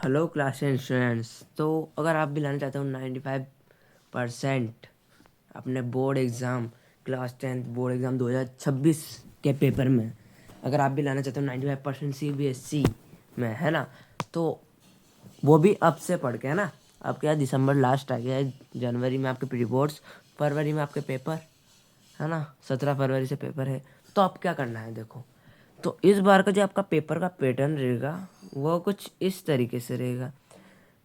Hello class students. तो अगर आप भी लाना चाहते हो 95% अपने board exam class 10 board exam 2026 के पेपर में, अगर आप भी लाना चाहते हो 95% CBSE में, है ना, तो वो भी अब से पढ़ के, है ना। अब क्या, दिसंबर लास्ट आ गया है, जनवरी में आपके प्री बोर्ड्स, फरवरी में आपके पेपर, है ना, 17 फरवरी से पेपर है। तो अब क्या करना है, देखो। तो इस बार का जो आपका पेपर का पैटर्न रहेगा वो कुछ इस तरीके से रहेगा।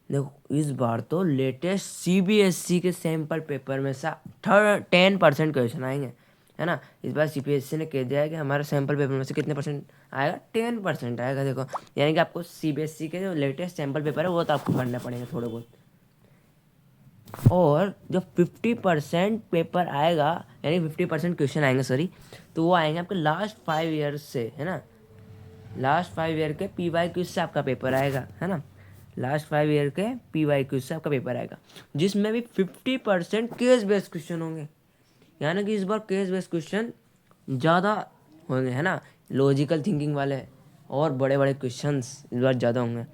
देखो, इस बार तो लेटेस्ट CBSE के सैम्पल पेपर में से 10% क्वेश्चन आएंगे, है ना। इस बार CBSE ने कह दिया है कि हमारे सैम्पल पेपर में से कितने परसेंट आएगा, 10% आएगा। देखो, यानी कि आपको CBSE के जो लेटेस्ट सैम्पल पेपर है वो तो आपको करने पड़ेंगे थोड़े बहुत। और जो 50% पेपर आएगा, यानी 50% क्वेश्चन आएंगे, सॉरी, तो वो आएंगे आपके लास्ट 5 ईयर्स से, है ना। लास्ट 5 ईयर के PYQ से आपका पेपर आएगा, है ना। लास्ट 5 ईयर के PYQ से आपका पेपर आएगा, जिसमें भी 50% केस बेस्ड क्वेश्चन होंगे। यानी कि इस बार केस बेस्ड क्वेश्चन ज़्यादा होंगे, है ना। लॉजिकल थिंकिंग वाले और बड़े बड़े क्वेश्चंस इस बार ज़्यादा होंगे।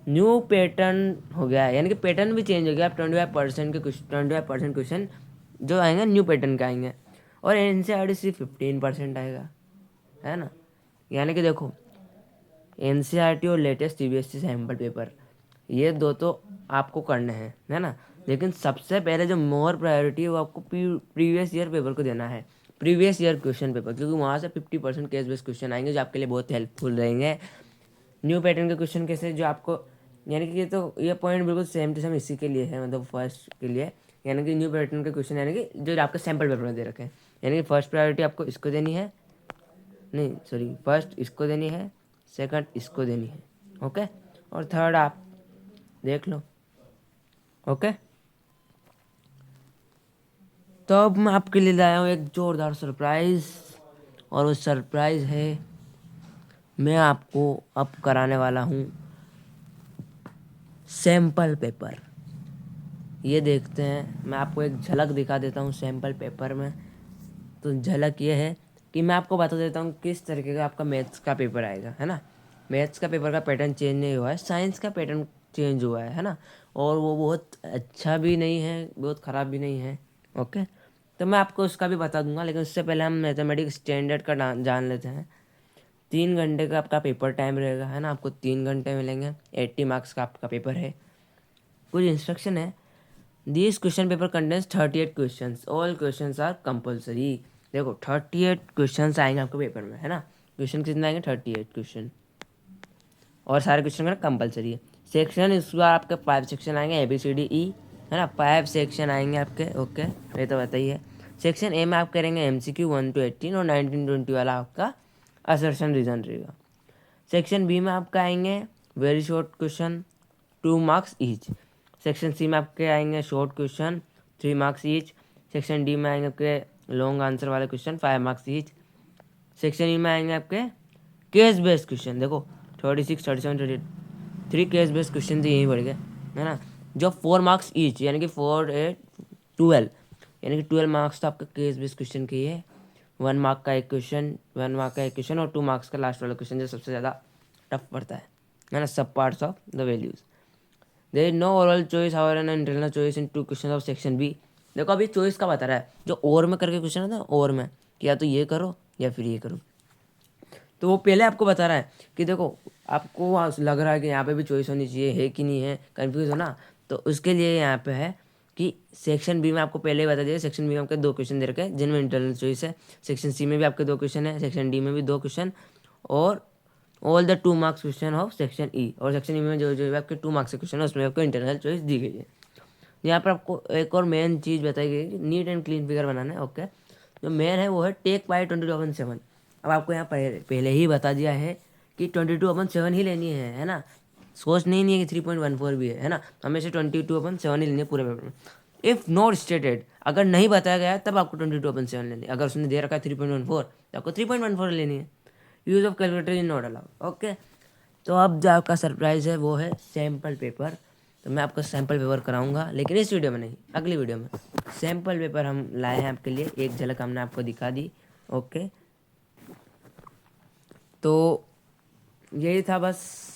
न्यू पैटर्न हो गया है, यानी कि पैटर्न भी चेंज हो गया। 25% क्वेश्चन जो आएंगे न्यू पैटर्न के आएंगे, और NCERT सिर्फ 15% आएगा, है ना। यानी कि देखो, NCERT और लेटेस्ट CBSE सैम्पल पेपर, ये दो तो आपको करने हैं, है ना। लेकिन सबसे पहले जो मोर प्रायोरिटी है वो आपको प्रीवियस ईयर पेपर को देना है, प्रीवियस ईयर क्वेश्चन पेपर, क्योंकि वहाँ से 50% केस बेस्ड क्वेश्चन आएंगे जो आपके लिए बहुत हेल्पफुल रहेंगे। न्यू पैटर्न के क्वेश्चन कैसे, जो आपको, यानी कि ये पॉइंट बिल्कुल सेम टू सेम इसी के लिए है, मतलब फर्स्ट के लिए। यानी कि न्यू पैटर्न के क्वेश्चन, यानी कि जो आपके सैम्पल पेपर में दे रखे हैं, यानी कि फर्स्ट प्रायोरिटी आपको इसको देनी है, नहीं सॉरी, फर्स्ट इसको देनी है, सेकंड इसको देनी है, ओके, और थर्ड आप देख लो, ओके। तो अब मैं आपके लिए लाया हूँ एक ज़ोरदार सरप्राइज़, और वो सरप्राइज़ है, मैं आपको अब कराने वाला हूँ सैम्पल पेपर। ये देखते हैं, मैं आपको एक झलक दिखा देता हूँ सैम्पल पेपर में। तो झलक ये है कि मैं आपको बता देता हूँ किस तरीके का आपका मैथ्स का पेपर आएगा, है ना। मैथ्स का पेपर का पैटर्न चेंज नहीं हुआ है, साइंस का पैटर्न चेंज हुआ है ना। और वो बहुत अच्छा भी नहीं है, बहुत ख़राब भी नहीं है, ओके। तो मैं आपको उसका भी बता दूंगा, लेकिन उससे पहले हम मैथमेटिक्स स्टैंडर्ड का जान लेते हैं। 3 घंटे का आपका पेपर टाइम रहेगा, है ना। आपको 3 घंटे मिलेंगे, 80 मार्क्स का आपका पेपर है। कुछ इंस्ट्रक्शन है, this question paper contains 38 question, all question are compulsory. देखो, 38 क्वेश्चन आएंगे आपके पेपर में, है ना। क्वेश्चन कितने आएंगे, 38 क्वेश्चन, और सारे क्वेश्चन करना कंपलसरी है। सेक्शन इस बार आपके 5 सेक्शन आएंगे, ABCDE, है ना। 5 सेक्शन आएंगे आपके, ओके, ये तो बताइए। सेक्शन ए में आप करेंगे MCQ 1 to 18 और 19-20 वाला आपका असर्शन रीजन रहेगा। सेक्शन बी में आपका आएंगे very short question, 2 marks each. Section C में आपके आएंगे short question, 3 marks each. Section D में आएंगे आपके लॉन्ग आंसर वाले question, 5 marks each. Section E में आएंगे आपके केस बेस्ड क्वेश्चन। देखो, 36, 37, 33 केस बेस्ड क्वेश्चन तो यहीं बढ़ गए, है ना, जो 4 मार्क्स ईच, यानी कि 4, 8, 12, यानी कि 12 मार्क्स तो आपका केस बेस्ड क्वेश्चन के ही है। 1 मार्क का एक क्वेश्चन, 1 मार्क का एक क्वेश्चन, और 2 मार्क्स का लास्ट वाला क्वेश्चन जो सबसे ज़्यादा टफ पड़ता है ना। सब parts of the values, there is no overall choice however an internal choice in 2 question of section B. देखो, अभी चॉइस का बता रहा है, जो और में करके क्वेश्चन है ना, और में कि या तो ये करो या फिर ये करो। तो वो पहले आपको बता रहा है कि देखो, आपको वहाँ लग रहा है कि यहाँ पे भी चॉइस होनी चाहिए, है कि नहीं है, कंफ्यूज हो ना, तो उसके लिए यहाँ पे है कि सेक्शन बी में आपको पहले ही बता दिया, सेक्शन बी में आपके 2 क्वेश्चन दे रखे हैं जिनमें इंटरनल चॉइस है। सेक्शन सी में भी आपके 2 क्वेश्चन है, सेक्शन डी में भी 2 क्वेश्चन, और all the 2 marks question of section E, और सेक्शन ई में जो जो आपके 2 मार्क्स के क्वेश्चन है उसमें आपको इंटरनल चॉइस दी गई है। यहाँ पर आपको एक और मेन चीज़ बताई गई है कि नीट एंड क्लीन फिगर बनाना है, ओके। जो मेन है वो है टेक बाय 22/7। अब आपको यहाँ पहले ही बता दिया है कि 22/7 ही लेनी है ना। सोच नहीं है कि 3.14 भी है ना। हमेशा 22/7 ही लेनी है पूरे पेपर में। इफ़ नॉट स्टेटेड, अगर नहीं बताया गया है तब आपको 22/7 लेनी है। अगर उसने दे रखा है 3.14 तो आपको 3.14 लेनी है। Use of calculator is not allowed, okay. तो अब जो आपका सरप्राइज़ है वो है सैम्पल पेपर। तो मैं आपको सैम्पल पेपर कराऊंगा, लेकिन इस वीडियो में नहीं, अगली वीडियो में। सैम्पल पेपर हम लाए हैं आपके लिए, एक झलक हमने आपको दिखा दी, ओके। तो यही था बस।